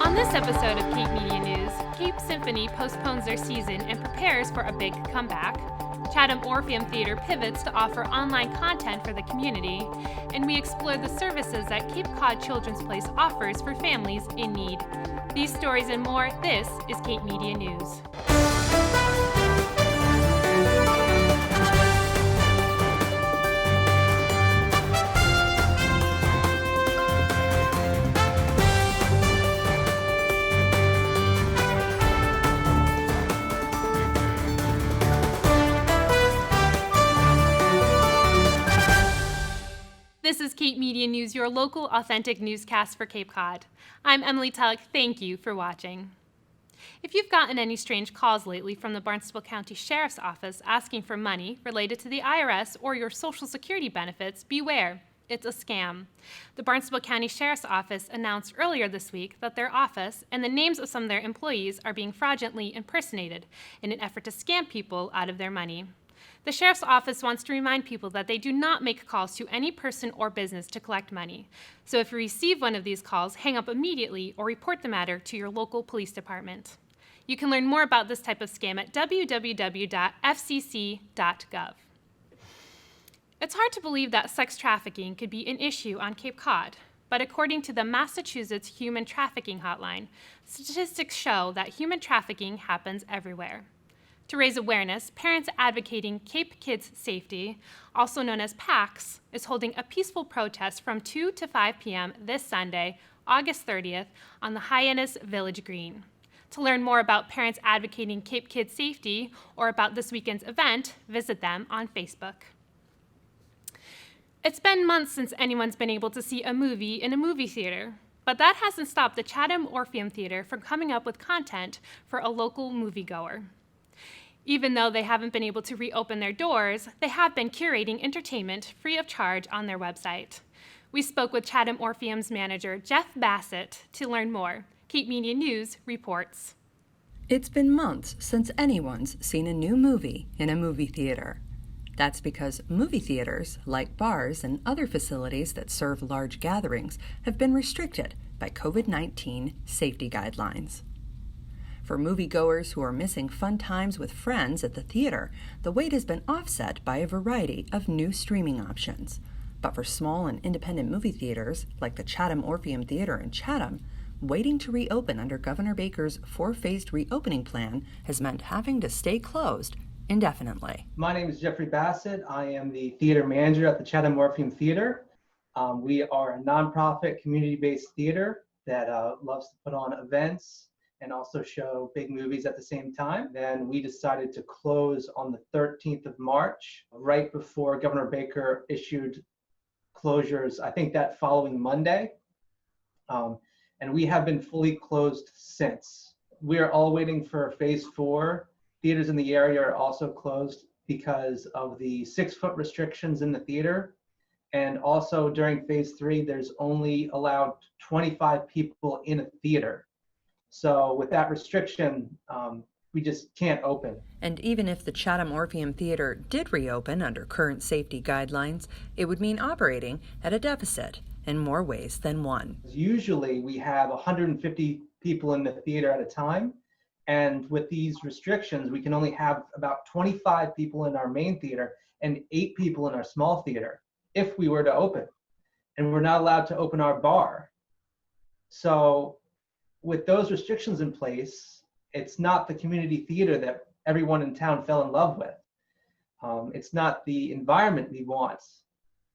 On this episode of Cape Media News, Cape Symphony postpones their season and prepares for a big comeback. Chatham Orpheum Theatre pivots to offer online content for the community, and we explore the services that Cape Cod Children's Place offers for families in need. These stories and more, this is Cape Media News. This is Cape Media News, your local authentic newscast for Cape Cod. I'm Emily Tullock. Thank you for watching. If you've gotten any strange calls lately from the Barnstable County Sheriff's Office asking for money related to the IRS or your Social Security benefits, beware. It's a scam. The Barnstable County Sheriff's Office announced earlier this week that their office and the names of some of their employees are being fraudulently impersonated in an effort to scam people out of their money. The Sheriff's Office wants to remind people that they do not make calls to any person or business to collect money. So if you receive one of these calls, hang up immediately or report the matter to your local police department. You can learn more about this type of scam at www.fcc.gov. It's hard to believe that sex trafficking could be an issue on Cape Cod, but according to the Massachusetts Human Trafficking Hotline, statistics show that human trafficking happens everywhere. To raise awareness, Parents Advocating Cape Kids Safety, also known as PACS, is holding a peaceful protest from 2 to 5 p.m. this Sunday, August 30th, on the Hyannis Village Green. To learn more about Parents Advocating Cape Kids Safety or about this weekend's event, visit them on Facebook. It's been months since anyone's been able to see a movie in a movie theater, but that hasn't stopped the Chatham Orpheum Theatre from coming up with content for a local moviegoer. Even though they haven't been able to reopen their doors, they have been curating entertainment free of charge on their website. We spoke with Chatham Orpheum's manager, Jeff Bassett, to learn more. Cape Media News reports. It's been months since anyone's seen a new movie in a movie theater. That's because movie theaters, like bars and other facilities that serve large gatherings, have been restricted by COVID-19 safety guidelines. For moviegoers who are missing fun times with friends at the theater, the wait has been offset by a variety of new streaming options. But for small and independent movie theaters, like the Chatham Orpheum Theater in Chatham, waiting to reopen under Governor Baker's four-phased reopening plan has meant having to stay closed indefinitely. My name is Jeffrey Bassett. I am the theater manager at the Chatham Orpheum Theater. We are a nonprofit, community-based theater that loves to put on events and also show big movies at the same time. Then we decided to close on the 13th of March, right before Governor Baker issued closures, I think that following Monday. And we have been fully closed since. We are all waiting for phase 4. Theaters in the area are also closed because of the 6-foot restrictions in the theater. And also during phase 3, there's only allowed 25 people in a theater. So with that restriction, we just can't open. And even if the Chatham Orpheum Theater did reopen under current safety guidelines, it would mean operating at a deficit in more ways than one. Usually we have 150 people in the theater at a time. And with these restrictions, we can only have about 25 people in our main theater and 8 people in our small theater if we were to open. And we're not allowed to open our bar. So with those restrictions in place, it's not the community theater that everyone in town fell in love with. It's not the environment we want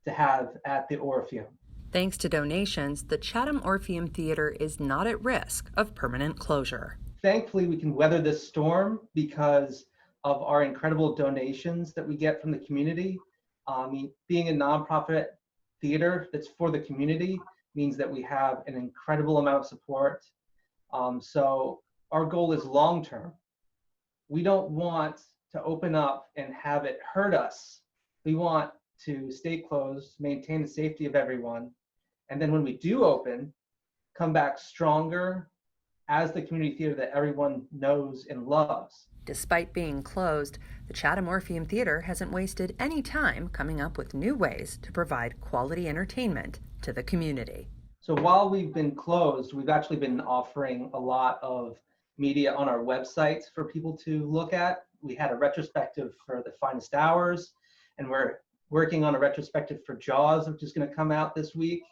to have at the Orpheum. Thanks to donations, the Chatham Orpheum Theater is not at risk of permanent closure. Thankfully, we can weather this storm because of our incredible donations that we get from the community. Being a nonprofit theater that's for the community means that we have an incredible amount of support. So our goal is long-term. We don't want to open up and have it hurt us. We want to stay closed, maintain the safety of everyone. And then when we do open, come back stronger as the community theater that everyone knows and loves. Despite being closed, the Chatham Orpheum Theater hasn't wasted any time coming up with new ways to provide quality entertainment to the community. So while we've been closed, we've actually been offering a lot of media on our website for people to look at. We had a retrospective for The Finest Hours, and we're working on a retrospective for Jaws, which is going to come out this week.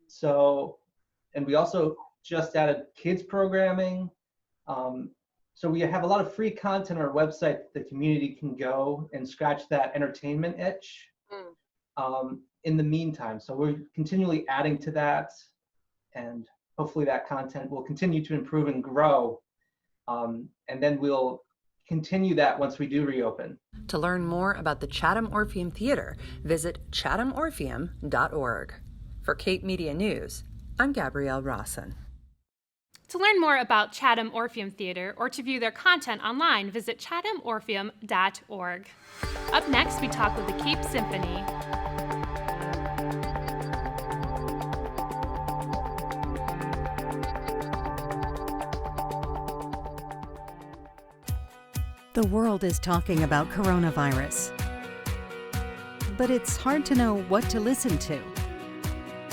So, and we also just added kids programming. So we have a lot of free content on our website that the community can go and scratch that entertainment itch in the meantime. So we're continually adding to that, and hopefully that content will continue to improve and grow. And then we'll continue that once we do reopen. To learn more about the Chatham Orpheum Theater, visit chathamorpheum.org. For Cape Media News, I'm Gabrielle Rawson. To learn more about Chatham Orpheum Theater or to view their content online, visit chathamorpheum.org. Up next, we talk with the Cape Symphony. The world is talking about coronavirus, but it's hard to know what to listen to.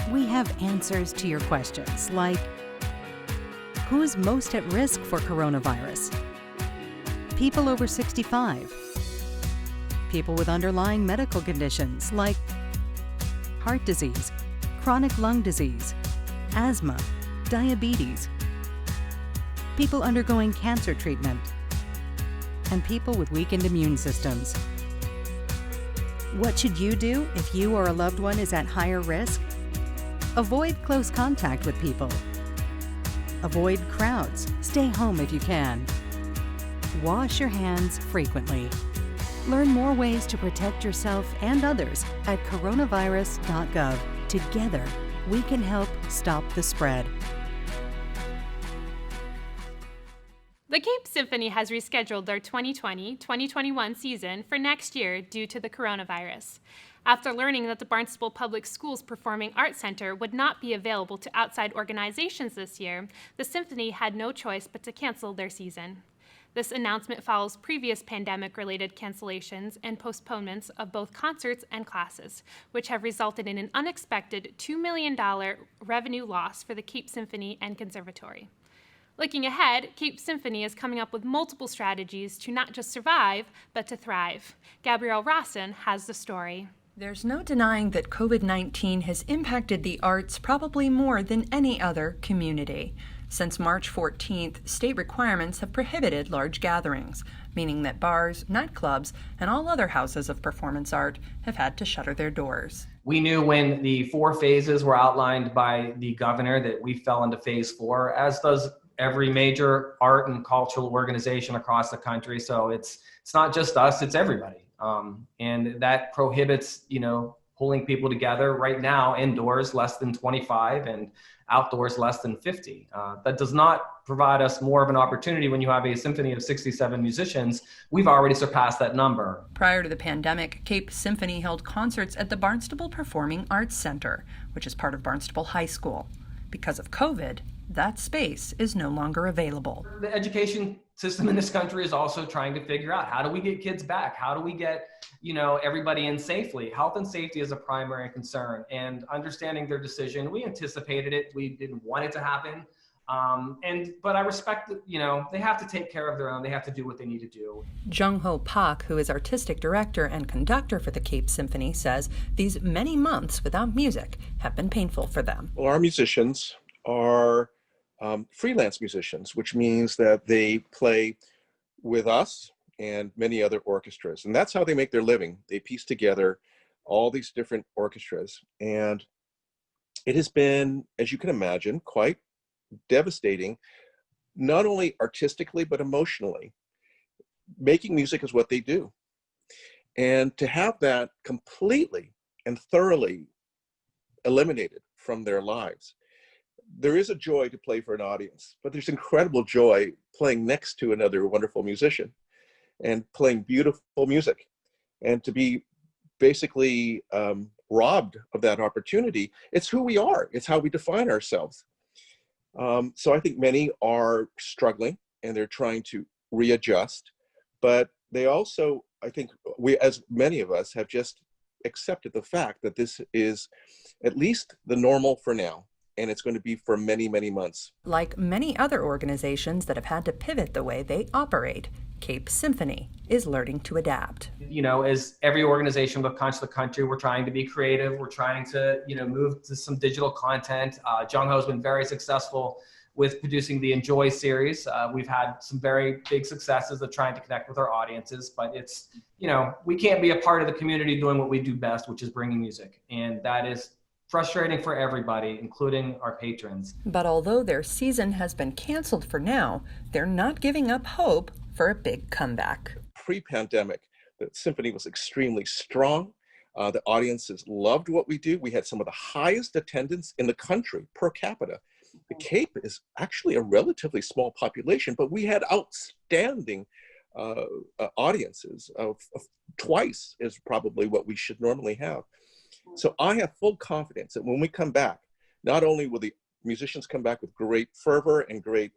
We have answers to your questions like, who's most at risk for coronavirus? People over 65. People with underlying medical conditions like heart disease, chronic lung disease, asthma, diabetes. People undergoing cancer treatment, and people with weakened immune systems. What should you do if you or a loved one is at higher risk? Avoid close contact with people. Avoid crowds. Stay home if you can. Wash your hands frequently. Learn more ways to protect yourself and others at coronavirus.gov. Together, we can help stop the spread. The Cape Symphony has rescheduled their 2020-2021 season for next year due to the coronavirus. After learning that the Barnstable Public Schools Performing Arts Center would not be available to outside organizations this year, the Symphony had no choice but to cancel their season. This announcement follows previous pandemic-related cancellations and postponements of both concerts and classes, which have resulted in an unexpected $2 million revenue loss for the Cape Symphony and Conservatory. Looking ahead, Cape Symphony is coming up with multiple strategies to not just survive, but to thrive. Gabrielle Rawson has the story. There's no denying that COVID-19 has impacted the arts probably more than any other community. Since March 14th, state requirements have prohibited large gatherings, meaning that bars, nightclubs, and all other houses of performance art have had to shutter their doors. We knew when the 4 phases were outlined by the governor that we fell into phase 4, as does every major art and cultural organization across the country. So it's not just us, it's everybody. And that prohibits, pulling people together right now, indoors less than 25 and outdoors less than 50. That does not provide us more of an opportunity when you have a symphony of 67 musicians. We've already surpassed that number. Prior to the pandemic, Cape Symphony held concerts at the Barnstable Performing Arts Center, which is part of Barnstable High School. Because of COVID, that space is no longer available. The education system in this country is also trying to figure out, how do we get kids back? How do we get, everybody in safely? Health and safety is a primary concern, and understanding their decision. We anticipated it. We didn't want it to happen. But I respect that, they have to take care of their own. They have to do what they need to do. Jung Ho Pak, who is artistic director and conductor for the Cape Symphony, says these many months without music have been painful for them. Well, our musicians are freelance musicians, which means that they play with us and many other orchestras. And that's how they make their living. They piece together all these different orchestras. And it has been, as you can imagine, quite devastating, not only artistically, but emotionally. Making music is what they do. And to have that completely and thoroughly eliminated from their lives, there is a joy to play for an audience, but there's incredible joy playing next to another wonderful musician and playing beautiful music. And to be basically robbed of that opportunity, it's who we are. It's how we define ourselves. So I think many are struggling and they're trying to readjust, but they also, I think we, as many of us, have just accepted the fact that this is at least the normal for now. and it's going to be for many, many months. Like many other organizations that have had to pivot the way they operate, Cape Symphony is learning to adapt. You know, as every organization across the country, we're trying to be creative. We're trying to, move to some digital content. Jung Ho's been very successful with producing the Enjoy series. We've had some very big successes of trying to connect with our audiences, but it's, we can't be a part of the community doing what we do best, which is bringing music. And that is frustrating for everybody, including our patrons. But although their season has been canceled for now, they're not giving up hope for a big comeback. Pre-pandemic, the symphony was extremely strong. The audiences loved what we do. We had some of the highest attendance in the country per capita. The Cape is actually a relatively small population, but we had outstanding audiences of twice is probably what we should normally have. So I have full confidence that when we come back, not only will the musicians come back with great fervor and great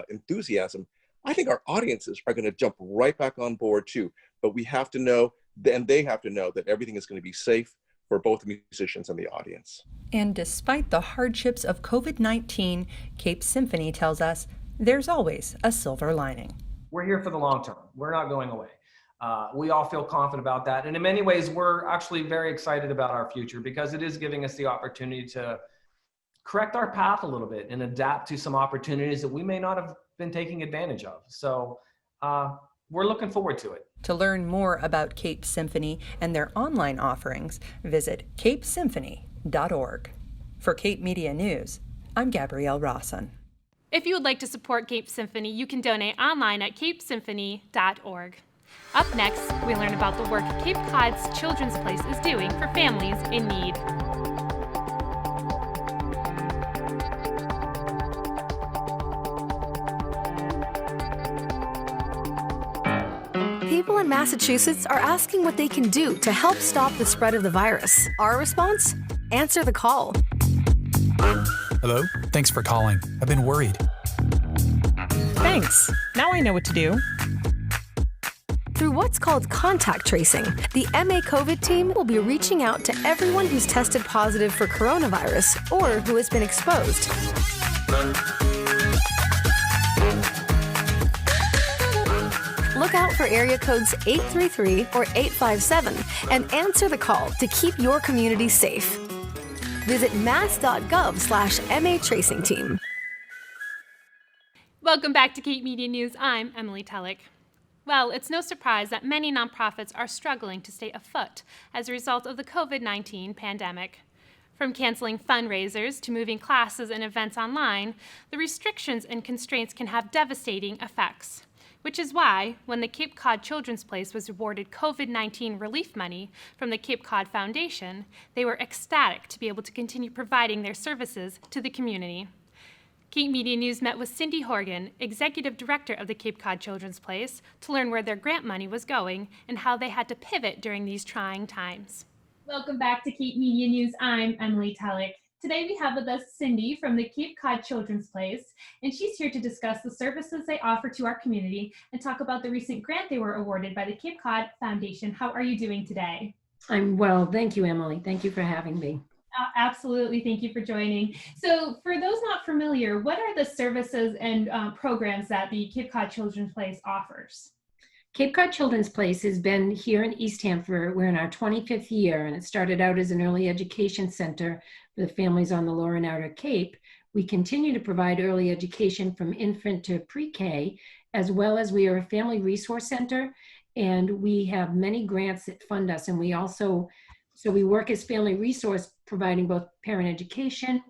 enthusiasm, I think our audiences are going to jump right back on board too. But we have to know, and they have to know, that everything is going to be safe for both the musicians and the audience. And despite the hardships of COVID-19, Cape Symphony tells us there's always a silver lining. We're here for the long term. We're not going away. We all feel confident about that. And in many ways, we're actually very excited about our future because it is giving us the opportunity to correct our path a little bit and adapt to some opportunities that we may not have been taking advantage of. So we're looking forward to it. To learn more about Cape Symphony and their online offerings, visit capesymphony.org. For Cape Media News, I'm Gabrielle Rawson. If you would like to support Cape Symphony, you can donate online at capesymphony.org. Up next, we learn about the work Cape Cod's Children's Place is doing for families in need. People in Massachusetts are asking what they can do to help stop the spread of the virus. Our response? Answer the call. Hello? Thanks for calling. I've been worried. Thanks. Now I know what to do. Through what's called contact tracing, the MA COVID team will be reaching out to everyone who's tested positive for coronavirus or who has been exposed. Look out for area codes 833 or 857 and answer the call to keep your community safe. Visit mass.gov/MA Tracing Team. Welcome back to Cape Media News. I'm Emily Tullock. Well, it's no surprise that many nonprofits are struggling to stay afloat as a result of the COVID-19 pandemic. From canceling fundraisers to moving classes and events online, the restrictions and constraints can have devastating effects. Which is why, when the Cape Cod Children's Place was awarded COVID-19 relief money from the Cape Cod Foundation, they were ecstatic to be able to continue providing their services to the community. Cape Media News met with Cindy Horgan, Executive Director of the Cape Cod Children's Place, to learn where their grant money was going and how they had to pivot during these trying times. Welcome back to Cape Media News. I'm Emily Tullock. Today we have with us Cindy from the Cape Cod Children's Place, and she's here to discuss the services they offer to our community and talk about the recent grant they were awarded by the Cape Cod Foundation. How are you doing today? I'm well, thank you, Emily. Thank you for having me. Absolutely, thank you for joining. So for those not familiar, what are the services and programs that the Cape Cod Children's Place offers? Cape Cod Children's Place has been here in Eastham we're in our 25th year, and it started out as an early education center for the families on the Lower and Outer Cape. We continue to provide early education from infant to pre-K, as well as we are a family resource center, and we have many grants that fund us, and we also, so we work as family resource, providing both parent education,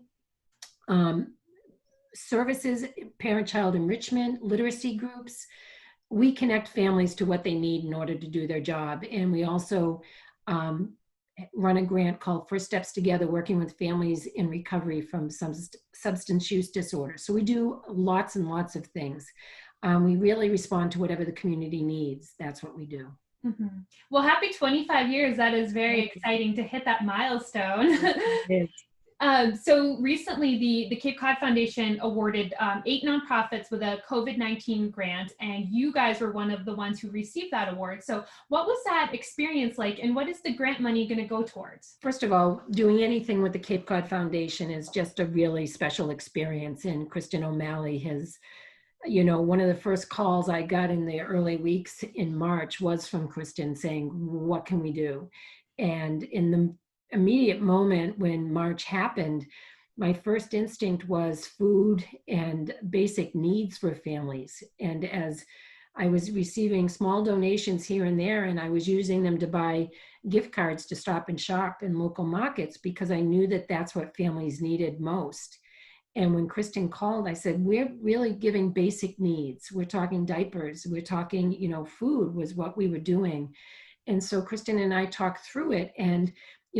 services, parent-child enrichment, literacy groups. We connect families to what they need in order to do their job. And we also run a grant called First Steps Together, working with families in recovery from some substance use disorder. So we do lots and lots of things. We really respond to whatever the community needs. That's what we do. Mm-hmm. Well, happy 25 years. That is very exciting to hit that milestone. So recently, the Cape Cod Foundation awarded 8 nonprofits with a COVID-19 grant, and you guys were one of the ones who received that award. So what was that experience like, and what is the grant money going to go towards? First of all, doing anything with the Cape Cod Foundation is just a really special experience. And Kristen O'Malley has, one of the first calls I got in the early weeks in March was from Kristen saying, what can we do? And in the immediate moment when March happened, my first instinct was food and basic needs for families. And as I was receiving small donations here and there, and I was using them to buy gift cards to Stop and Shop in local markets because I knew that that's what families needed most. And when Kristen called, I said, we're really giving basic needs. We're talking diapers. We're talking, food was what we were doing. And so Kristen and I talked through it. And,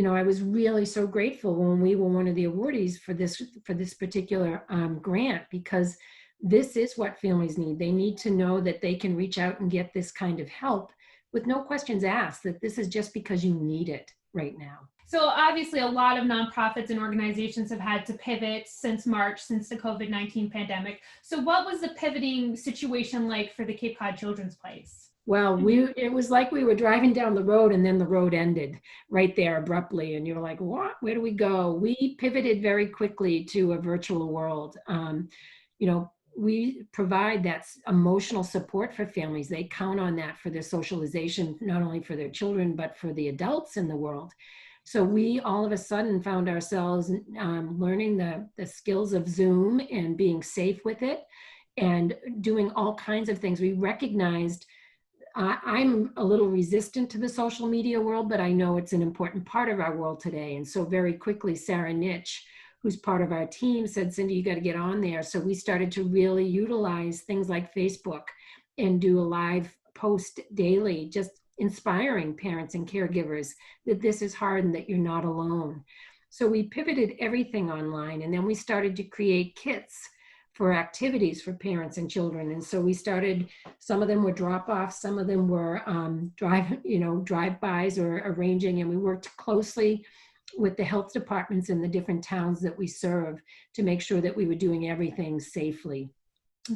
I was really so grateful when we were one of the awardees for this particular grant, because this is what families need. They need to know that they can reach out and get this kind of help with no questions asked, that this is just because you need it right now. So obviously a lot of nonprofits and organizations have had to pivot since March, since the COVID-19 pandemic. So what was the pivoting situation like for the Cape Cod Children's Place? Well, it was like we were driving down the road and then the road ended right there abruptly. And you're like, what? Where do we go? We pivoted very quickly to a virtual world. We provide that emotional support for families. They count on that for their socialization, not only for their children, but for the adults in the world. So we all of a sudden found ourselves learning the skills of Zoom and being safe with it and doing all kinds of things. We recognized I'm a little resistant to the social media world, but I know it's an important part of our world today. And so very quickly, Sarah Nitsch, who's part of our team, said, Cindy, you got to get on there. So we started to really utilize things like Facebook and do a live post daily, just inspiring parents and caregivers that this is hard and that you're not alone. So we pivoted everything online, and then we started to create kits for activities for parents and children. And so we started, some of them were drop-offs, some of them were drive-bys or arranging, and we worked closely with the health departments in the different towns that we serve to make sure that we were doing everything safely.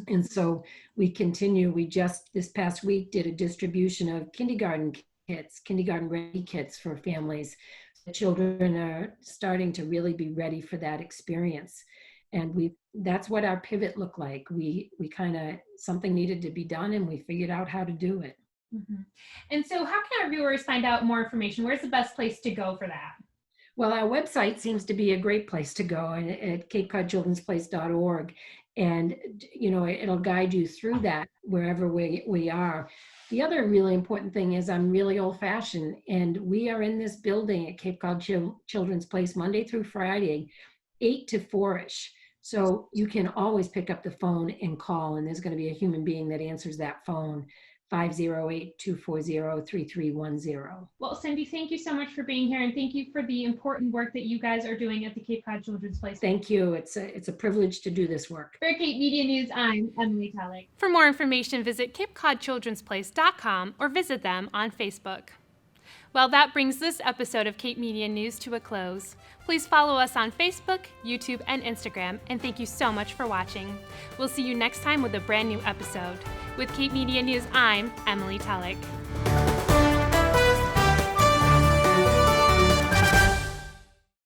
And so we continue. We just this past week did a distribution of kindergarten ready kits for families. The children are starting to really be ready for that experience. And that's what our pivot looked like. We kind of, something needed to be done and we figured out how to do it. Mm-hmm. And so how can our viewers find out more information? Where's the best place to go for that? Well, our website seems to be a great place to go at capecodchildrensplace.org. And, it'll guide you through that wherever we are. The other really important thing is I'm really old fashioned, and we are in this building at Cape Cod Children's Place Monday through Friday, 8 to 4-ish. So you can always pick up the phone and call, and there's going to be a human being that answers that phone, 508-240-3310. Well, Cindy, thank you so much for being here, and thank you for the important work that you guys are doing at the Cape Cod Children's Place. Thank you. It's a privilege to do this work. For Cape Media News, I'm Emily Tullock. For more information, visit capecodchildrensplace.com or visit them on Facebook. Well, that brings this episode of Cape Media News to a close. Please follow us on Facebook, YouTube, and Instagram, and thank you so much for watching. We'll see you next time with a brand new episode. With Cape Media News, I'm Emily Tullock.